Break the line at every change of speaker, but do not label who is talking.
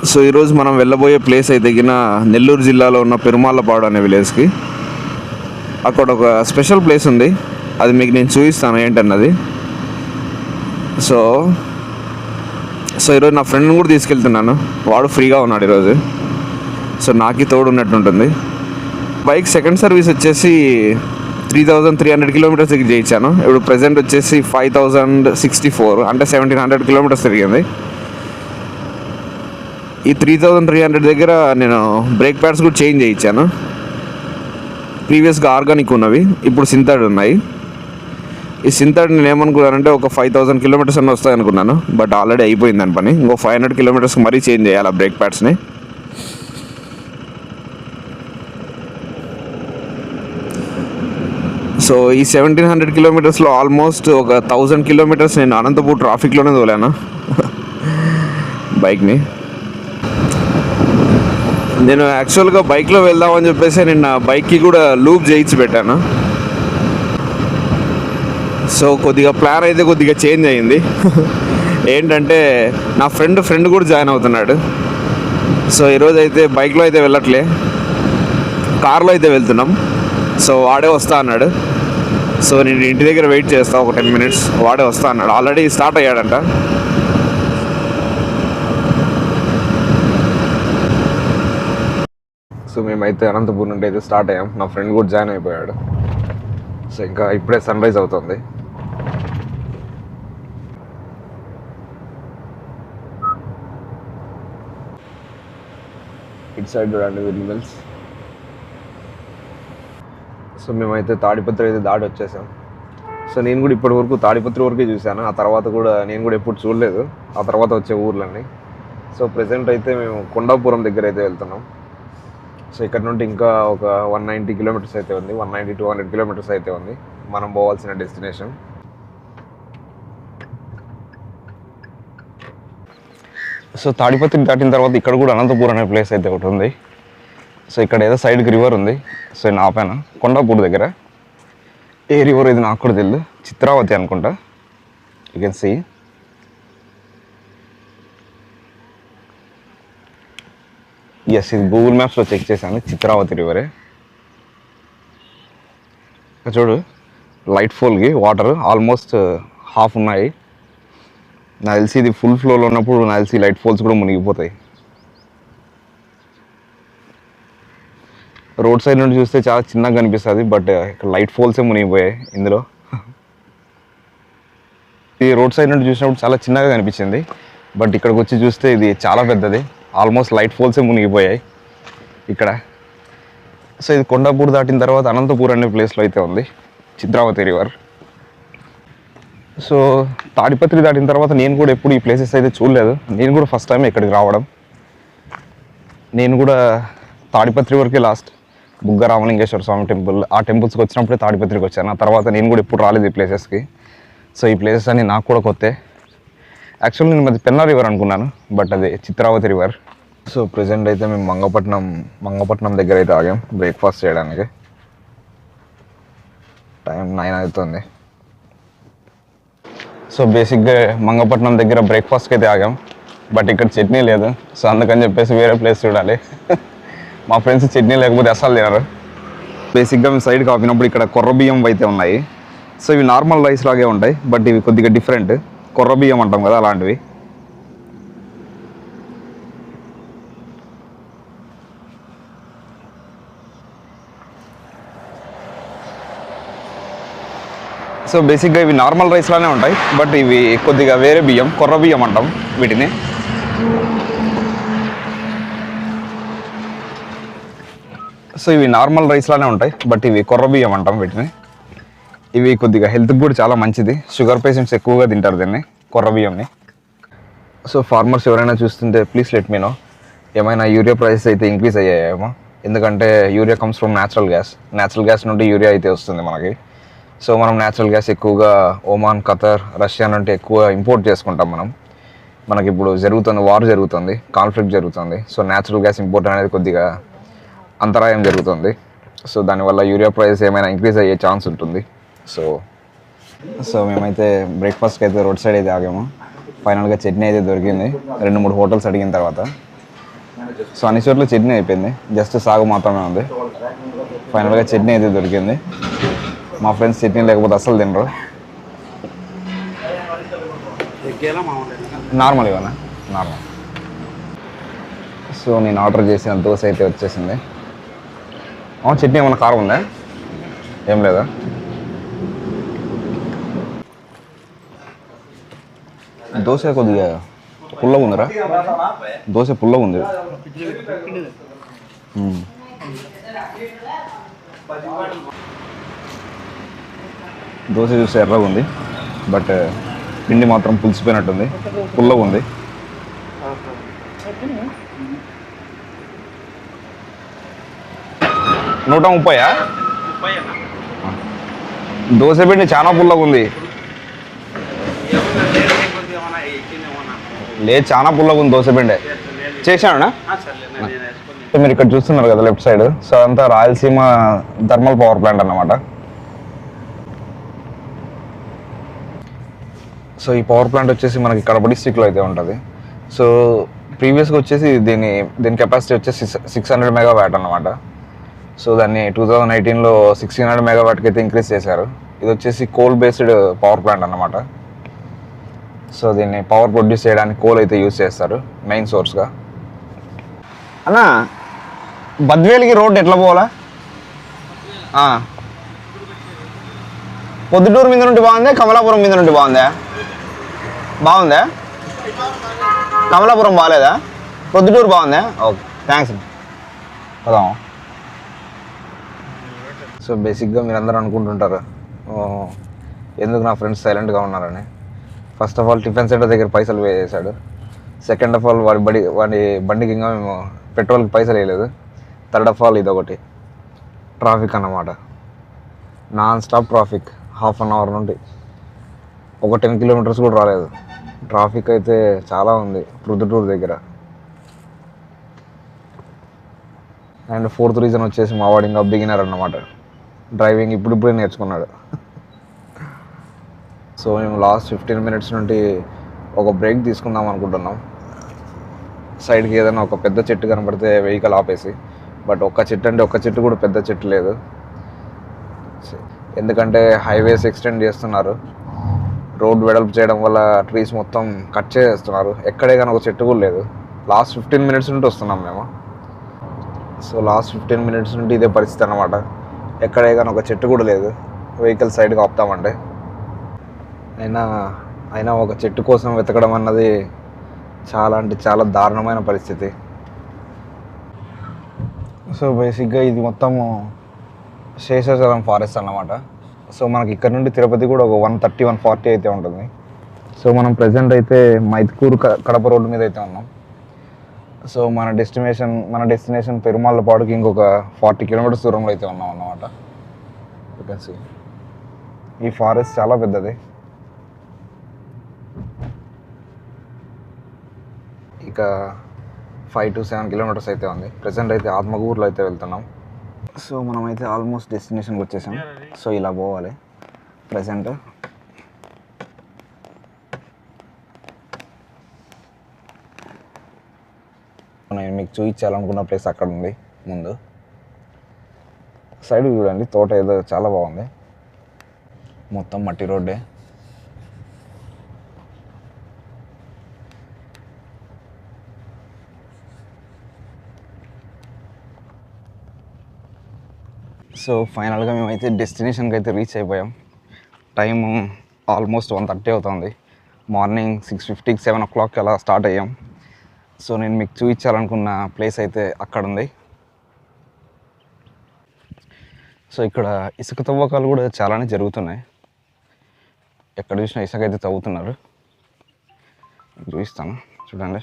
So ఈరోజు మనం వెళ్ళబోయే ప్లేస్ అయితే గిన నెల్లూరు జిల్లాలో ఉన్న పెరుమాళ్ళపాడు అనే విలేజ్కి. అక్కడ ఒక స్పెషల్ ప్లేస్ ఉంది, అది మీకు నేను చూపిస్తాను ఏంటన్నది. సో సో ఈరోజు నా ఫ్రెండ్ని కూడా తీసుకెళ్తున్నాను, వాడు ఫ్రీగా ఉన్నాడు ఈరోజు. సో నాకి తోడు ఉన్నట్టుంటుంది. బైక్ సెకండ్ సర్వీస్ వచ్చేసి 3300 కిలోమీటర్స్ దగ్గర చేయించాను. ఇప్పుడు ప్రజెంట్ వచ్చేసి 5064, అంటే 1700 కిలోమీటర్స్ తిరిగింది. ఈ 3300 దగ్గర నేను బ్రేక్ ప్యాడ్స్ కూడా చేంజ్ చేయించాను. ప్రీవియస్గా ఆర్గానిక్ ఉన్నవి, ఇప్పుడు సింథర్డ్ ఉన్నాయి. ఈ సింథర్డ్ నేను ఏమనుకున్నానంటే ఒక 5000 కిలోమీటర్స్ అన్న వస్తాయి అనుకున్నాను, బట్ ఆల్రెడీ అయిపోయింది దాని పని. ఇంకో 500 కిలోమీటర్స్కి మరీ చేంజ్ చేయాలి ఆ బ్రేక్ ప్యాడ్స్ని. సో ఈ 1700 కిలోమీటర్స్లో ఆల్మోస్ట్ ఒక 1000 కిలోమీటర్స్ నేను అనంతపూర్ ట్రాఫిక్లోనే తోలాను బైక్ని. నేను యాక్చువల్గా బైక్లో వెళ్దామని చెప్పేసి నిన్న బైక్కి కూడా లూప్ చేయించి పెట్టాను. సో కొద్దిగా ప్లాన్ అయితే కొద్దిగా చేంజ్ అయ్యింది. ఏంటంటే నా ఫ్రెండ్ కూడా జాయిన్ అవుతున్నాడు. సో ఈరోజు అయితే బైక్లో అయితే వెళ్ళట్లే, కార్లో అయితే వెళ్తున్నాం. సో వాడే వస్తా అన్నాడు. సో నేను ఇంటి దగ్గర వెయిట్ చేస్తా ఒక 10 minutes, వాడే వస్తా అన్నాడు. Already start అయ్యాడంట. సో మేమైతే అనంతపూర్ నుండి అయితే స్టార్ట్ అయ్యాం. నా ఫ్రెండ్ కూడా జాయిన్ అయిపోయాడు. సో ఇంకా ఇప్పుడే సన్ రైజ్ అవుతుంది. ఇటు సైడ్ చూడండి విండ్మిల్స్. సో మేమైతే తాడిపత్రి అయితే దాడి వచ్చేసాం. సో నేను కూడా ఇప్పటి వరకు తాడిపత్రి వరకే చూశాను, ఆ తర్వాత కూడా నేను కూడా ఎప్పుడు చూడలేదు ఆ తర్వాత వచ్చే ఊర్లన్నీ. సో ప్రెజెంట్ అయితే మేము కొండాపురం దగ్గర అయితే వెళ్తున్నాం. సో ఇక్కడ నుండి ఇంకా ఒక 190 కిలోమీటర్స్ అయితే ఉంది, 190-200 కిలోమీటర్స్ అయితే ఉంది మనం పోవాల్సిన డెస్టినేషన్. సో తాడిపత్రి దాటిన తర్వాత ఇక్కడ కూడా అనంతపూర్ అనే ప్లేస్ అయితే ఒకటి ఉంది. సో ఇక్కడ ఏదో సైడ్కి రివర్ ఉంది. సో నేను ఆపాను కొండాపూర్ దగ్గర. ఏ రివర్ ఇది నాకు కూడా తెలియదు, చిత్రావతి అనుకుంటా. You can see. ఎస్, ఇది గూగుల్ మ్యాప్స్లో చెక్ చేశాను, చిత్రావతి రివరే. చూడు లైట్ ఫోల్కి వాటర్ ఆల్మోస్ట్ హాఫ్ ఉన్నాయి. నాకు తెలిసి ఇది ఫుల్ ఫ్లోలో ఉన్నప్పుడు నాకు తెలిసి లైట్ ఫాల్స్ కూడా మునిగిపోతాయి. రోడ్ సైడ్ నుండి చూస్తే చాలా చిన్నగా కనిపిస్తుంది, బట్ ఇక్కడ లైట్ ఫాల్సే మునిగిపోయాయి ఇందులో. ఇది రోడ్ సైడ్ నుండి చూసినప్పుడు చాలా చిన్నగా కనిపించింది, బట్ ఇక్కడికి వచ్చి చూస్తే ఇది చాలా పెద్దది. ఆల్మోస్ట్ లైట్ ఫాల్సే మునిగిపోయాయి ఇక్కడ. సో ఇది కొండాపూర్ దాటిన తర్వాత అనంతపూర్ అనే ప్లేస్లో అయితే ఉంది చిత్రావతి రివర్. సో తాడిపత్రి దాటిన తర్వాత నేను కూడా ఎప్పుడు ఈ ప్లేసెస్ అయితే చూడలేదు. నేను కూడా ఫస్ట్ టైం ఇక్కడికి రావడం. నేను కూడా తాడిపత్రి వరకే లాస్ట్ బుగ్గ రామలింగేశ్వర స్వామి టెంపుల్, ఆ టెంపుల్స్కి వచ్చినప్పుడే తాడిపత్రికి వచ్చాను. ఆ తర్వాత నేను కూడా ఎప్పుడు రాలేదు ఈ ప్లేసెస్కి. సో ఈ ప్లేసెస్ అన్నీ నాకు కూడా కొత్తే. యాక్చువల్లీ నేను అది పెన్నా రివర్ అనుకున్నాను, బట్ అది చిత్రావతి రివర్. సో ప్రజెంట్ అయితే మేము మంగపట్నం దగ్గర అయితే ఆగాం బ్రేక్ఫాస్ట్ చేయడానికి. టైం 9 అవుతుంది. సో బేసిక్గా మంగపట్నం దగ్గర బ్రేక్ఫాస్ట్కి అయితే ఆగాం, బట్ ఇక్కడ చట్నీ లేదు. సో అందుకని చెప్పేసి వేరే ప్లేస్ చూడాలి. మా ఫ్రెండ్స్ చట్నీ లేకపోతే అస్సలు తినరు. బేసిక్గా మేము సైడ్కి ఆపినప్పుడు ఇక్కడ కొర్ర బియ్యం అయితే ఉన్నాయి. సో ఇవి నార్మల్ రైస్ లాగే ఉంటాయి, బట్ ఇవి కొద్దిగా డిఫరెంట్. కొర్ర బియ్యం అంటాం కదా అలాంటివి. సో బేసిక్గా ఇవి నార్మల్ రైస్ లానే ఉంటాయి, బట్ ఇవి కొద్దిగా వేరే బియ్యం, కొర్ర బియ్యం అంటాం వీటిని. సో ఇవి నార్మల్ రైస్ లానే ఉంటాయి, బట్ ఇవి కొర్ర బియ్యం అంటాం వీటిని. ఇవి కొద్దిగా హెల్త్కి కూడా చాలా మంచిది. షుగర్ పేషెంట్స్ ఎక్కువగా తింటారు దీన్ని, కొర్ర బియ్యంని. సో ఫార్మర్స్ ఎవరైనా చూస్తుంటే ప్లీజ్ లెట్ మీ నో, ఏమైనా యూరియా ప్రైసెస్ అయితే ఇంక్రీజ్ అయ్యాయేమో. ఎందుకంటే urea comes from natural gas నుండి యూరియా అయితే వస్తుంది మనకి. సో మనం న్యాచురల్ గ్యాస్ ఎక్కువగా ఒమాన్, ఖతర్, రష్యా నుండి ఎక్కువ ఇంపోర్ట్ చేసుకుంటాం మనం. మనకి ఇప్పుడు వార్ జరుగుతుంది, కాన్ఫ్లిక్ట్ జరుగుతుంది. సో న్యాచురల్ గ్యాస్ ఇంపోర్ట్ అనేది కొద్దిగా అంతరాయం జరుగుతుంది. సో దానివల్ల యూరియా ప్రైస్ ఏమైనా ఇంక్రీజ్ అయ్యే ఛాన్స్ ఉంటుంది. సో మేమైతే బ్రేక్ఫాస్ట్కి అయితే రోడ్ సైడ్ అయితే ఆగాము. ఫైనల్గా చట్నీ అయితే దొరికింది 2-3 హోటల్స్ అడిగిన తర్వాత. సో అన్ని చోట్ల చట్నీ అయిపోయింది, జస్ట్ సాగు మాత్రమే ఉంది. ఫైనల్గా చట్నీ అయితే దొరికింది. మా ఫ్రెండ్స్ చట్నీ లేకపోతే అస్సలు తినరు. నార్మల్ ఇవన్నా, నార్మల్. సో నేను ఆర్డర్ చేసిన దోశ అయితే వచ్చేసింది. చట్నీ ఏమన్నా కారం ఉందా? ఏం లేదా? దోశ కొద్దిగా పుల్లగా ఉందిరా, దోశ పుల్లగా ఉంది. దోశ చూస్తే ఎర్రగా ఉంది, బట్ పిండి మాత్రం పులిసిపోయినట్టుంది, పుల్లగా ఉంది. $130. దోశ పిండి చాలా పుల్లగా ఉంది. లేదు, చాలా పుల్లగా ఉంది దోశ పిండి. చేశానా? మీరు ఇక్కడ చూస్తున్నారు కదా లెఫ్ట్ సైడ్, సో అంతా రాయలసీమ థర్మల్ పవర్ ప్లాంట్ అన్నమాట. సో ఈ పవర్ ప్లాంట్ వచ్చేసి మనకి కడప డిస్ట్రిక్ట్లో అయితే ఉంటుంది. సో ప్రీవియస్గా వచ్చేసి దీని కెపాసిటీ వచ్చేసి 600 మెగావాట్ అన్నమాట. సో దాన్ని 2018లో 1600 మెగావాట్కి అయితే ఇంక్రీజ్ చేశారు. ఇది వచ్చేసి కోల్ బేస్డ్ పవర్ ప్లాంట్ అన్నమాట. సో దీన్ని పవర్ ప్రొడ్యూస్ చేయడానికి కోల్ అయితే యూజ్ చేస్తారు మెయిన్ సోర్స్గా. అన్నా బద్వేలికి రోడ్ ఎట్లా పోవాలా? పొద్దుటూరు మీద నుండి బాగుందా, కమలాపురం మీద నుండి బాగుందా? బాగుందా? కమలాపురం బాగాలేదా? పొద్దుటూరు బాగుందా? Okay, thanks. పోదాం. సో బేసిక్గా మీరు అందరూ అనుకుంటుంటారు ఎందుకు నా ఫ్రెండ్స్ సైలెంట్గా ఉన్నారని. First of all tiffin centre దగ్గర పైసలు పే చేశాడు. సెకండ్ ఆఫ్ ఆల్ వాడి బండికి ఇంకా మేము పెట్రోల్కి పైసలు వేయలేదు. థర్డ్ ఆఫ్ ఆల్ ఇదొకటి ట్రాఫిక్ అన్నమాట. Non stop traffic, half an hour నుండి ఒక 10 కిలోమీటర్స్ కూడా రాలేదు. ట్రాఫిక్ అయితే చాలా ఉంది ప్రొద్దుటూరు దగ్గర. అండ్ ఫోర్త్ రీజన్ వచ్చేసి మా వాడు ఇంకా బిగినర్ అన్నమాట, డ్రైవింగ్ ఇప్పుడిప్పుడే నేర్చుకున్నాడు. సో మేము లాస్ట్ 15 మినిట్స్ నుండి ఒక బ్రేక్ తీసుకుందాం అనుకుంటున్నాం. సైడ్కి ఏదైనా ఒక పెద్ద చెట్టు కనబడితే వెహికల్ ఆపేసి, బట్ ఒక్క చెట్టు అంటే ఒక్క చెట్టు కూడా పెద్ద చెట్టు లేదు. ఎందుకంటే హైవేస్ ఎక్స్టెండ్ చేస్తున్నారు, రోడ్ వెడల్పు చేయడం వల్ల ట్రీస్ మొత్తం కట్ చేస్తున్నారు. ఎక్కడే కానీ ఒక చెట్టు కూడా లేదు. లాస్ట్ 15 మినిట్స్ నుండి వస్తున్నాం మేము. సో లాస్ట్ 15 మినిట్స్ నుండి ఇదే పరిస్థితి అన్నమాట. ఎక్కడే కానీ ఒక చెట్టు కూడా లేదు, వెహికల్ సైడ్కి ఆపుతామంటే. అయినా ఒక చెట్టు కోసం వెతకడం అన్నది చాలా అంటే చాలా దారుణమైన పరిస్థితి. సో బేసిక్గా ఇది మొత్తము శేషాచలం ఫారెస్ట్ అన్నమాట. సో మనకి ఇక్కడ నుండి తిరుపతి కూడా ఒక 130-140 అయితే ఉంటుంది. సో మనం ప్రజెంట్ అయితే మైదుకూరు కడప రోడ్డు మీద అయితే ఉన్నాం. సో మన డెస్టినేషన్ పెరుమాళ్ళపాడుకి ఇంకొక 40 కిలోమీటర్స్ దూరంలో అయితే ఉన్నాం అన్నమాట. యూ కెన్ సీ ఈ ఫారెస్ట్ చాలా పెద్దది. ఇక 5 to 7 కిలోమీటర్స్ అయితే ఉంది. ప్రజెంట్ అయితే ఆత్మకూరులో అయితే వెళ్తున్నాం. సో మనమైతే ఆల్మోస్ట్ డెస్టినేషన్కి వచ్చేసాం. సో ఇలా పోవాలి. ప్రజెంట్ నేను మీకు చూపించాలనుకున్న ప్లేస్ అక్కడ ఉంది ముందు సైడ్ చూడండి. తోట ఏదో చాలా బాగుంది, మొత్తం మట్టి రోడ్డే. సో ఫైనల్గా మేమైతే డెస్టినేషన్కి అయితే రీచ్ అయిపోయాం. టైము ఆల్మోస్ట్ 1:30 అవుతుంది. మార్నింగ్ 6:50 7 o'clock అలా స్టార్ట్ అయ్యాం. సో నేను మీకు చూపించాలనుకున్న ప్లేస్ అయితే అక్కడ ఉంది. సో ఇక్కడ ఇసుక తవ్వకాలు కూడా చాలానే జరుగుతున్నాయి. ఎక్కడ చూసినా ఇసుక అయితే తవ్వుతున్నారు. చూపిస్తాను చూడండి.